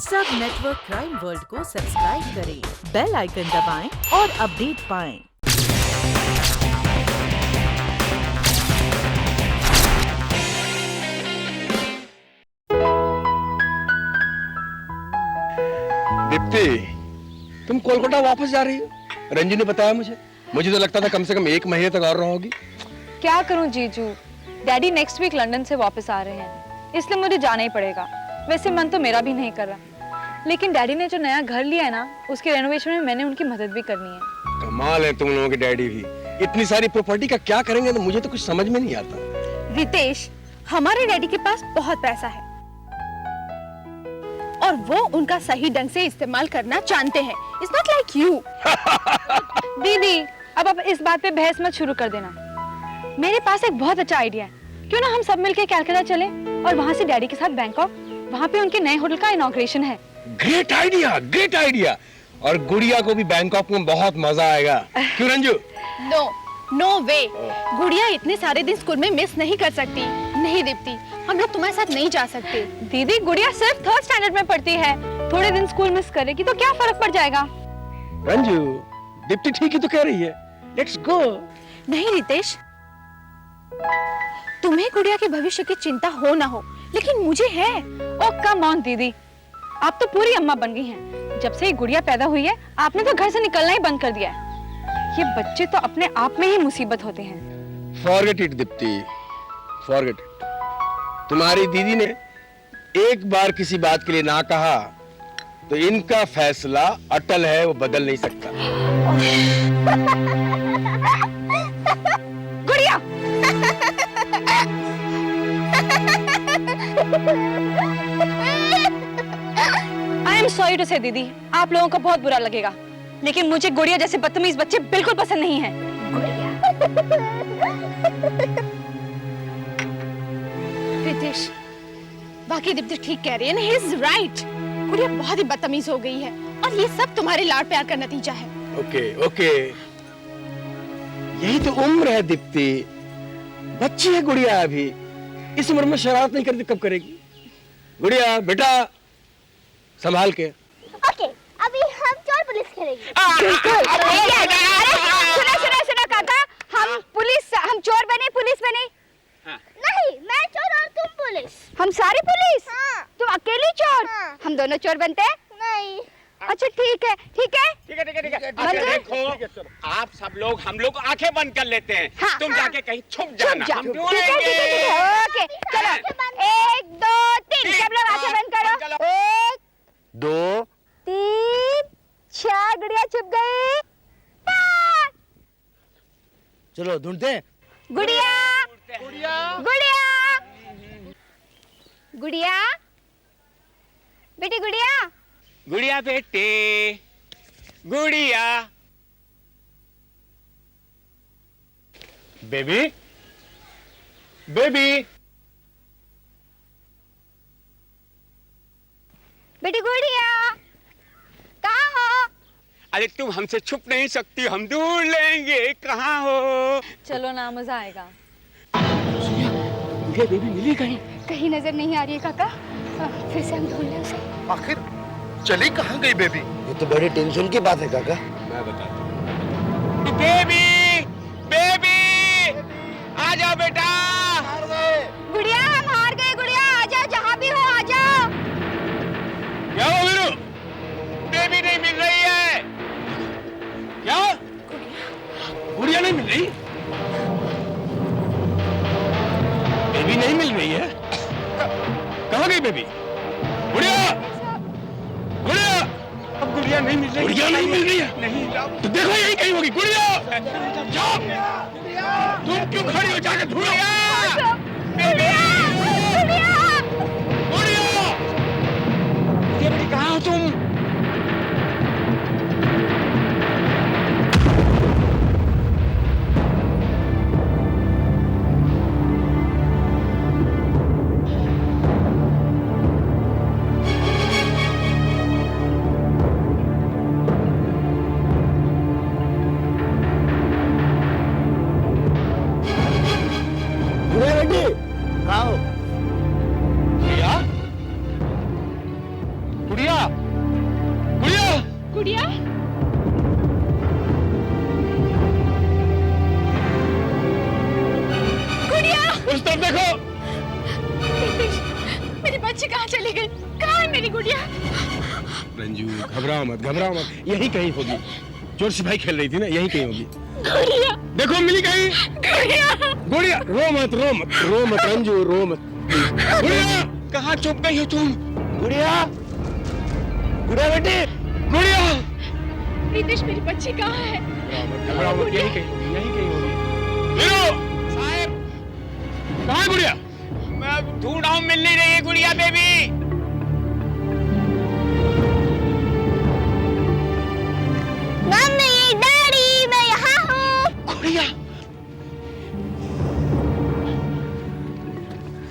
सब network crime world को subscribe करें, बेल आइकन दबाएं और अपडेट पाएं। दीप्ति, तुम कोलकाता वापस जा रही हो? रंजू ने बताया मुझे तो लगता था कम से कम 1 महीने तक और रहोगी। क्या करूं जीजू, डैडी नेक्स्ट वीक लंदन से वापस आ रहे हैं, इसलिए मुझे जाना ही पड़ेगा। वैसे मन तो मेरा भी नहीं कर रहा, लेकिन डैडी ने जो नया घर लिया है ना, उसके रेनोवेशन में मैंने उनकी मदद भी करनी है। कमाल है तुम लोगों के डैडी भी। इतनी सारी प्रॉपर्टी का क्या करेंगे तो मुझे तो कुछ समझ में नहीं आता। रितेश, हमारे डैडी के पास बहुत पैसा है और वो उनका सही ढंग से इस्तेमाल करना जानते हैं। It's not like you. दीदी, अब आप इस बात पे बहस मत शुरू कर देना। मेरे पास एक बहुत अच्छा आइडिया है, क्यों ना हम सब मिलकर कलकत्ता चले और वहाँ से डैडी के साथ बैंकॉक, वहाँ पे उनके नए होटल का इनॉग्रेशन है। Great idea, great idea. और गुड़िया को भी बैंकॉक में बहुत मजा आएगा। क्यों रंजू? नो वे। गुड़िया इतने सारे दिन स्कूल में मिस नहीं कर सकती। नहीं दीप्ति, हम लोग तुम्हारे साथ नहीं जा सकते। दीदी, गुड़िया सिर्फ 3rd स्टैंडर्ड में पढ़ती है, थोड़े दिन स्कूल मिस करेगी तो क्या फर्क पड़ जाएगा। रंजू, दीप्ति ठीक ही तो कह रही है। Let's go. नहीं रितेश, तुम्हें गुड़िया के भविष्य की चिंता हो ना हो, लेकिन मुझे है। ओ कम ऑन दीदी, आप तो पूरी अम्मा बन गई हैं। जब से ये गुड़िया पैदा हुई है, आपने तो घर से निकलना ही बंद कर दिया है। ये बच्चे तो अपने आप में ही मुसीबत होते हैं। Forget it Deepti, forget it. तुम्हारी दीदी ने एक बार किसी बात के लिए ना कहा तो इनका फैसला अटल है, वो बदल नहीं सकता। गुड़िया, आई एम सॉरी टू से दीदी, आप लोगों को बहुत बुरा लगेगा, लेकिन मुझे गुड़िया जैसे बदतमीज बच्चे बिल्कुल पसंद नहीं हैं। रितेश, बाकी दीप्ति ठीक कह रही है ना, he is right। गुड़िया बहुत ही बदतमीज हो गई है और ये सब तुम्हारे लाड प्यार का नतीजा है। ओके ओके, यही तो उम्र है दीप्ति, बच्ची है गुड़िया अभी। इस उम्र में शरारत नहीं करती, कब करेगी? गुड़िया बेटा, संभाल के। ओके, अभी हम चोर पुलिस खेलेंगे। सुनो काका, हम चोर बने, पुलिस बने। नहीं, मैं चोर और तुम पुलिस। हम सारी पुलिस? हाँ। तुम अकेली चोर? हाँ। हम दोनों चोर बनते हैं? नहीं। अच्छा ठीक है। देखो, आप सब लोग, हम लोग आंखें बंद कर लेते हैं। हाँ, तुम हाँ। जाके कहीं छुप जाना, हम ठीक है, ढूंढेंगे। ओके, चलो 1 2 3, सब लोग आंखें बंद करो। 1 2 3 4, गुड़िया छुप गई। 5 चलो ढूंढते हैं। गुड़िया, बेटी गुड़िया। गुड़िया बेटे, गुड़िया। बेबी, बेबी, बेटी गुड़िया, कहाँ हो? अरे तुम हमसे छुप नहीं सकती, हम ढूंढ लेंगे, कहाँ हो? चलो ना, मजा आएगा। गुड़िया बेबी मिली कहीं? कहीं नजर नहीं आ रही है काका, फिर से हम ढूंढ लें उसे। आखिर चली कहाँ गई बेबी? ये तो बड़ी टेंशन की बात है काका। मैं बताता हूँ। बेबी, बेबी, आ जाओ बेटा। गुड़िया, हम हार गए। गुड़िया आ जाओ, जहाँ भी हो आ जाओ। क्या हो वीरू? बेबी नहीं मिल रही है। क्या? गुड़िया नहीं मिल रही? बेबी नहीं मिल रही है? कहाँ गई बेबी? गुड़िया, गुड़िया, अब गुड़िया नहीं मिल रही। गुड़िया नहीं मिल रही है? नहीं, तो देखो यही कहीं होगी। गुड़िया, जाओ। तुम क्यों खड़ी हो? जाके ढूंढो। गुड़िया, बेटी कहाँ हो तुम? कहाँ गुड़िया, गुड़िया, गुड़िया, गुड़िया, उस तरफ देखो। रितेश, मेरी बच्ची कहाँ चली गई? कहाँ है मेरी गुड़िया? रंजू घबराओ मत, घबराओ मत, यही कहीं होगी। जोर से भाई खेल रही थी ना, यही कहीं होगी। गुड़िया, देखो मिली कहीं। गुड़िया, गुड़िया, रो मत, रो मत, रो मत रंजू, रो मत। गुड़िया, कहाँ छुप गई हो तुम? गुड़िया, गुड़िया बेटी, गुड़िया। रितेश, मेरी बच्ची कहाँ है? घबराओ मत, यही कहीं होगी, यही कहीं होगी। हीरो साहब, कहाँ है गुड़िया? मैं ढूंढ रहा हूँ, मिल नहीं रही है गुड़िया बेबी। मम्मी, डैडी, मैं यहाँ हूँ। गुड़िया,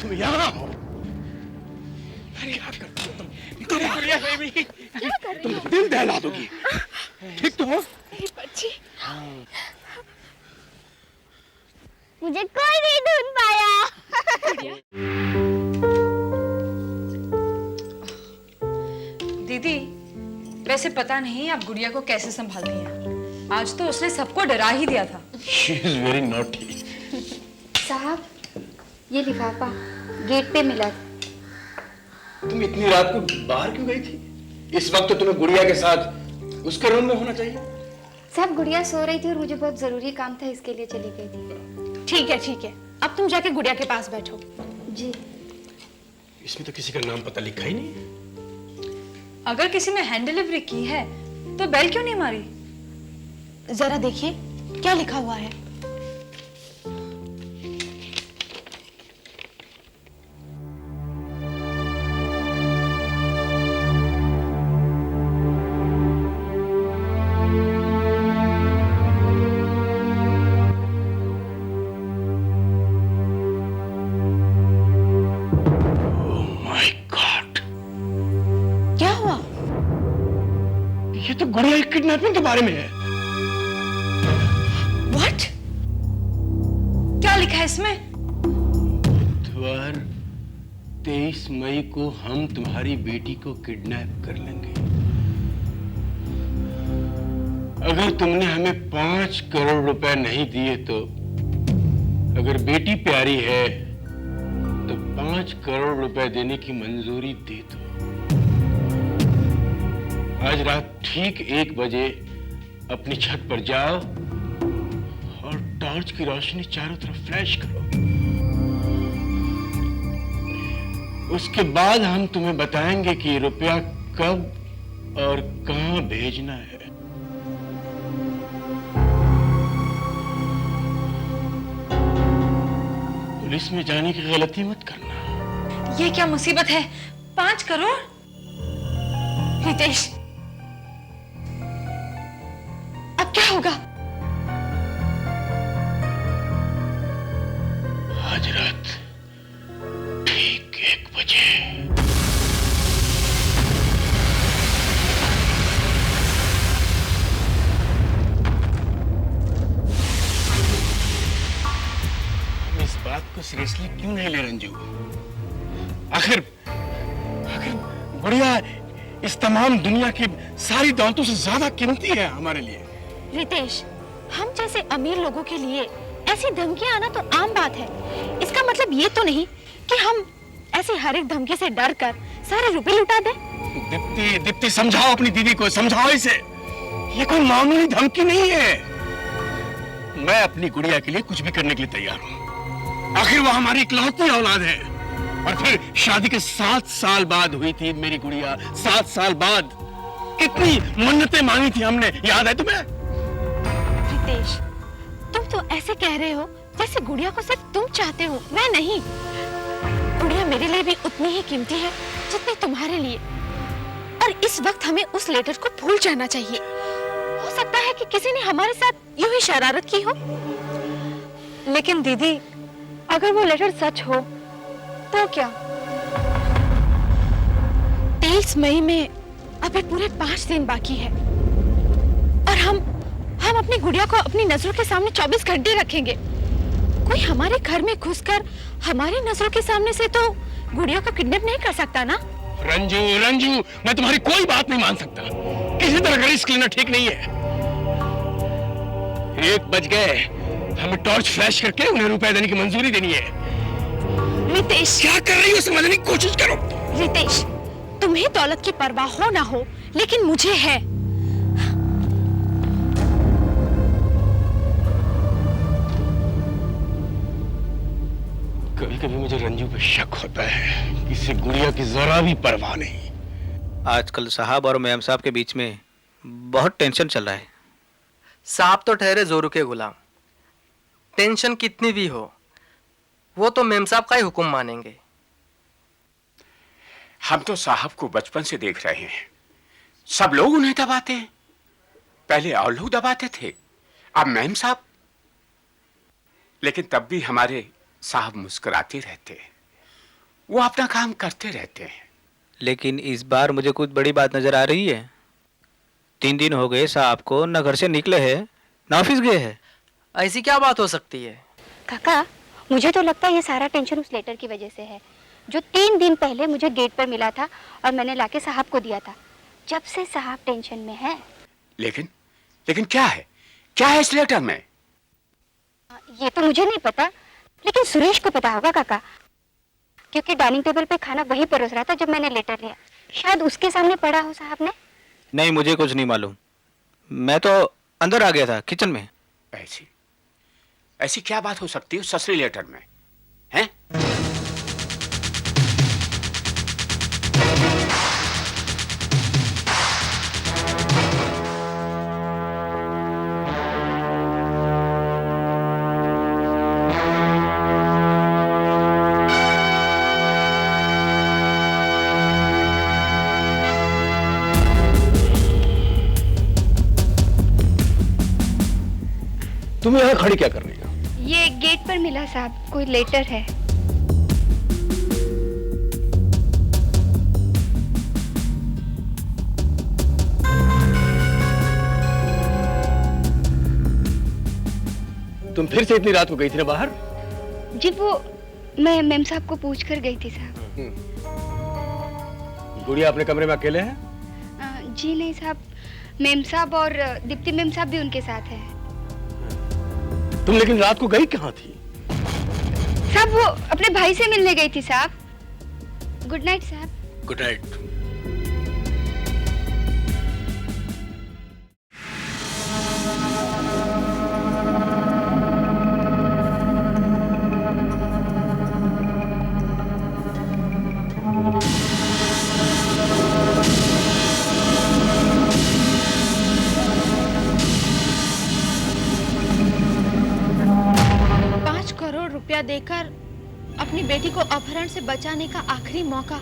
तुम यहाँ हो? अरे क्या करती हो तुम? गुड़िया बेबी, तुम दिल दहला दोगी। ठीक तो हो? मेरी बच्ची। मुझे कोई नहीं ढूंढ पाया। दीदी, वैसे पता नहीं आप गुड़िया को कैसे संभालती हैं। आज तो उसने सबको डरा ही दिया था। She is very naughty. साहब, ये लिफाफा गेट पे मिला। तुम इतनी रात को बाहर क्यों गई थी? इस वक्त तो तुम्हें गुड़िया के साथ उसके रूम में होना चाहिए। साहब, गुड़िया सो रही थी और मुझे बहुत जरूरी काम था, इसके लिए चली गई थी। ठीक है, ठीक है। अब तुम जाके गुड़िया के पास बैठो। जी। इसमें तो किसी का नाम पता लिखा ही नहीं। अगर किसी ने हैंड डिलीवरी की है तो बेल क्यों नहीं मारी? जरा देखिए क्या लिखा हुआ है। ये तो गुड़िया की किडनैपिंग के बारे में है। What? क्या लिखा है इसमें? बुधवार 23 मई को हम तुम्हारी बेटी को किडनैप कर लेंगे। अगर तुमने हमें 5 करोड़ रुपए नहीं दिए तो, अगर बेटी प्यारी है तो 5 करोड़ रुपए देने की मंजूरी दे दो। आज रात ठीक 1 बजे अपनी छत पर जाओ और टॉर्च की रोशनी चारों तरफ फ्लैश करो। उसके बाद हम तुम्हें बताएंगे कि रुपया कब और कहां भेजना है। पुलिस में जाने की गलती मत करना। ये क्या मुसीबत है? 5 करोड़? रितेश, अब क्या होगा? आज रात ठीक 1 बजे। हम इस बात को सीरियसली क्यों नहीं ले रंजू? आखिर गुड़िया इस तमाम दुनिया की सारी दौलतों से ज्यादा कीमती है हमारे लिए। रितेश, हम जैसे अमीर लोगों के लिए ऐसी धमकियां आना तो आम बात है। इसका मतलब ये तो नहीं कि हम ऐसे हर एक धमकी से डर कर सारे रुपए लुटा दें। दीप्ति, दीप्ति समझाओ अपनी दीदी को, समझाओ इसे। ये कोई मामूली धमकी नहीं है। मैं अपनी गुड़िया के लिए कुछ भी करने के लिए तैयार हूँ। आखिर वो हमारी इकलौती औलाद है। और फिर शादी के 7 साल बाद हुई थी मेरी गुड़िया। 7 साल बाद कितनी मन्नतें मांगी थी हमने, याद है तुम्हें? रितेश, तुम तो ऐसे कह रहे हो जैसे गुड़िया को सिर्फ तुम चाहते हो, मैं नहीं। गुड़िया मेरे लिए भी उतनी ही कीमती है जितनी तुम्हारे लिए। और इस वक्त हमें उस लेटर को भूल जाना चाहिए। हो सकता है कि किसी ने हमारे साथ यूं ही शरारत की हो। लेकिन दीदी, अगर वो लेटर सच हो तो क्या? 23 मई में अभी पूरे 5 दिन बाकी है और हम अपनी गुड़िया को अपनी नजरों के सामने 24 घंटे रखेंगे। कोई हमारे घर में घुसकर हमारी नजरों के सामने से तो गुड़िया को किडनैप नहीं कर सकता ना। रंजू रंजू, मैं तुम्हारी कोई बात नहीं मान सकता। किसी तरह का रिस्क लेना ठीक नहीं है। 1 बज गए, हमें टॉर्च फ्लैश करके उन्हें रुपए देने की मंजूरी देनी है। रितेश, क्या कर रही हो समझने की कोशिश करो। रितेश, तुम्हें दौलत की परवाह हो ना हो, लेकिन मुझे है। कभी कभी मुझे रंजू पे शक होता है कि इसे गुड़िया की जरा भी परवाह नहीं। आजकल साहब और मैम साहब के बीच में बहुत टेंशन चल रहा है। साहब तो ठहरे जोरू के गुलाम, टेंशन कितनी भी हो वो तो मेम साहब का ही हुक्म मानेंगे। हम तो साहब को बचपन से देख रहे हैं, सब लोग उन्हें दबाते हैं। पहले और लोग दबाते थे, अब मैम साहब। लेकिन तब भी हमारे साहब मुस्कुराते रहते हैं, वो अपना काम करते रहते हैं। लेकिन इस बार मुझे कुछ बड़ी बात नजर आ रही है। 3 दिन हो गए साहब को न घर से निकले हैं न ऑफिस गए हैं। ऐसी क्या बात हो सकती है? काका, मुझे तो लगता है ये सारा टेंशन उस लेटर की वजह से है जो 3 दिन पहले मुझे गेट पर मिला था और मैंने लाके साहब को दिया था। जब से साहब टेंशन में है। लेकिन क्या है इस लेटर में? ये तो मुझे नहीं पता, लेकिन सुरेश को पता होगा काका, क्योंकि डाइनिंग टेबल पे खाना वही परोस रहा था जब मैंने लेटर लिया। शायद उसके सामने पढ़ा हो साहब ने। नहीं, मुझे कुछ नहीं मालूम। मैं तो अंदर आ गया था किचन में। ऐसी क्या बात हो सकती है उस ससुरी लेटर में, हैं? तुम यहाँ खड़ी क्या कर रही हो? ये गेट पर मिला साहब, कोई लेटर है। तुम फिर से इतनी रात को गई थी ना बाहर? जी वो मैं मैम साहब को पूछ कर गई थी साहब। गुड़िया अपने कमरे में अकेले है? जी नहीं साहब, मैम साहब और दीप्ति मैम साहब भी उनके साथ है। तुम लेकिन रात को गई कहाँ थी? साहब वो अपने भाई से मिलने गई थी साहब। गुड नाइट साहब। Good night. रुपया देकर अपनी बेटी को अपहरण से बचाने का आखिरी मौका।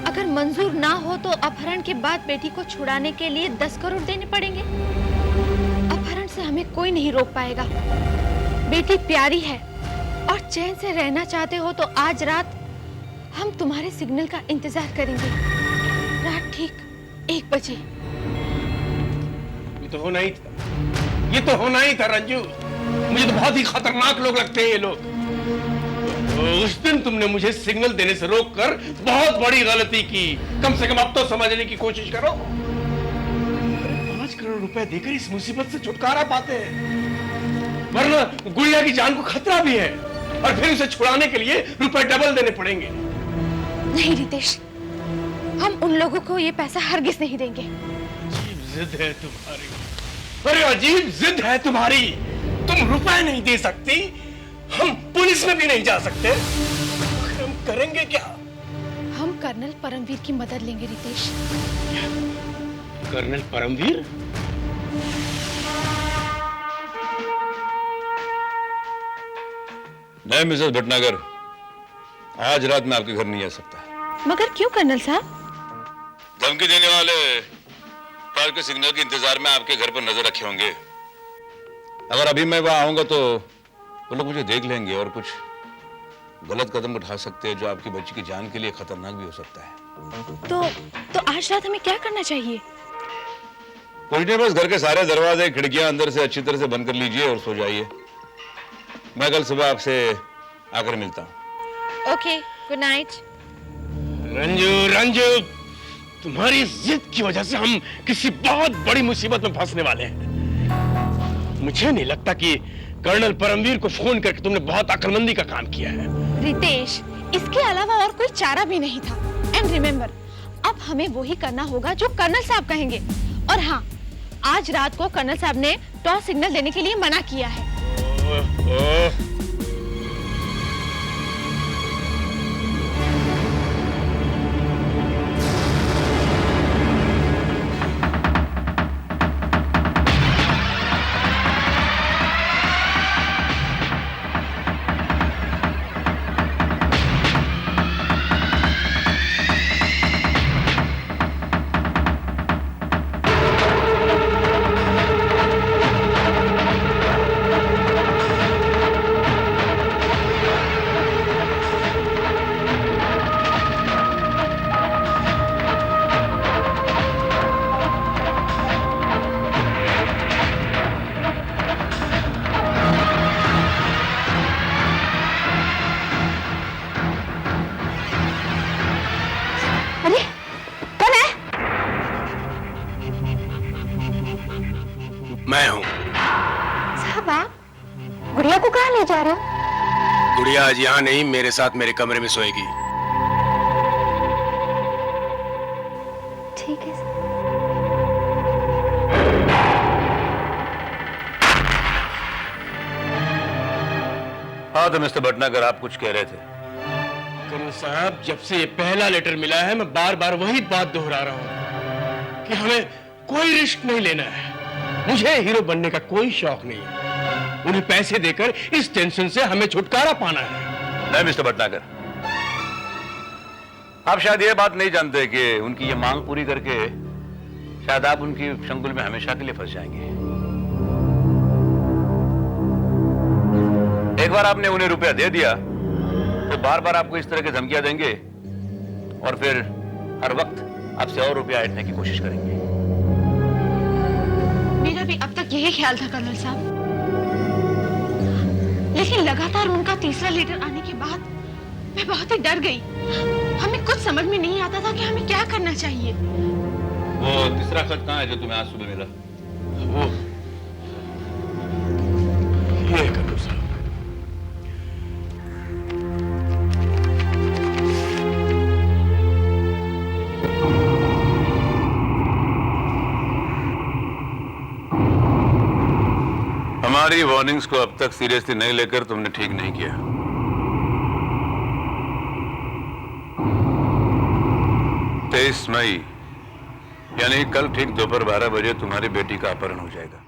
अगर मंजूर ना हो तो अपहरण के बाद बेटी को छुड़ाने के लिए 10 करोड़ देने पड़ेंगे। अपहरण से हमें कोई नहीं रोक पाएगा। बेटी प्यारी है और चैन से रहना चाहते हो तो आज रात हम तुम्हारे सिग्नल का इंतजार करेंगे। रात ठीक 1 बजे। ये तो होना ही था, ये तो होना ही था रंजू। मुझे तो बहुत ही खतरनाक लोग लगते हैं ये लोग। उस दिन तुमने मुझे सिग्नल देने से रोककर बहुत बड़ी गलती की। कम से कम अब तो समझने की कोशिश करो। 5 करोड़ रुपए देकर इस मुसीबत से छुटकारा पाते हैं, वरना गुड़िया की जान को खतरा भी है और फिर उसे छुड़ाने के लिए रुपए डबल देने पड़ेंगे। नहीं रितेश, हम उन लोगों को ये पैसा हरगिज नहीं देंगे। अजीब जिद है तुम्हारी, अरे अजीब जिद है तुम्हारी। तुम रुपए नहीं दे सकती, हम पुलिस में भी नहीं जा सकते। हम करेंगे क्या? हम कर्नल परमवीर की मदद लेंगे रितेश। कर्नल परमवीर? नहीं मिसेस भटनागर, आज रात में आपके घर नहीं आ सकता। मगर क्यों कर्नल साहब? धमकी देने वाले पार्क के सिग्नल के इंतजार में आपके घर पर नजर रखे होंगे। अगर अभी मैं वहां आऊंगा तो वो लोग मुझे देख लेंगे और कुछ गलत कदम उठा सकते हैं जो आपकी बच्ची की जान के लिए खतरनाक भी हो सकता है। तो आज रात हमें क्या करना चाहिए? कुछ नहीं, बस घर के सारे दरवाजे खिड़कियां अंदर से अच्छी तरह से बंद कर लीजिए और सो जाइए। मैं कल सुबह आपसे आकर मिलता हूँ। Okay, good night. Ranju Ranju, तुम्हारी जिद की वजह से हम किसी बहुत बड़ी मुसीबत में फंसने वाले हैं। मुझे नहीं लगता कि कर्नल परमवीर को फोन करके तुमने बहुत अक्लमंदी का काम किया है। रितेश, इसके अलावा और कोई चारा भी नहीं था। एंड रिमेम्बर, अब हमें वही करना होगा जो कर्नल साहब कहेंगे। और हाँ, आज रात को कर्नल साहब ने टॉस सिग्नल देने के लिए मना किया है। मैं हूँ। साहब आप गुड़िया को कहाँ ले जा रहे हो? गुड़िया आज यहाँ नहीं, मेरे साथ मेरे कमरे में सोएगी। ठीक है सर। हाँ तो मिस्टर भटनागर, आप कुछ कह रहे थे। कर्नल साहब, जब से ये पहला लेटर मिला है मैं बार बार वही बात दोहरा रहा हूँ कि हमें कोई रिस्क नहीं लेना है। मुझे हीरो बनने का कोई शौक नहीं है। उन्हें पैसे देकर इस टेंशन से हमें छुटकारा पाना है। नहीं मिस्टर भटनागर, आप शायद ये बात नहीं जानते कि उनकी ये मांग पूरी करके शायद आप उनकी चंगुल में हमेशा के लिए फंस जाएंगे। एक बार आपने उन्हें रुपया दे दिया तो बार बार आपको इस तरह की धमकियां देंगे और फिर हर वक्त आपसे और रुपया ऐंठने की कोशिश करेंगे। मेरा भी अब तक यही ख्याल था कर्नल साहब, लेकिन लगातार उनका तीसरा लेटर आने के बाद मैं बहुत ही डर गई। हमें कुछ समझ में नहीं आता था कि हमें क्या करना चाहिए। वो तीसरा खत कहाँ है जो तुम्हें आज सुबह मिला? वो ये है कर्नल साहब। हमारी वार्निंग्स को अब तक सीरियसली नहीं लेकर तुमने ठीक नहीं किया। 23 मई यानी कल ठीक दोपहर 12 बजे तुम्हारी बेटी का अपहरण हो जाएगा।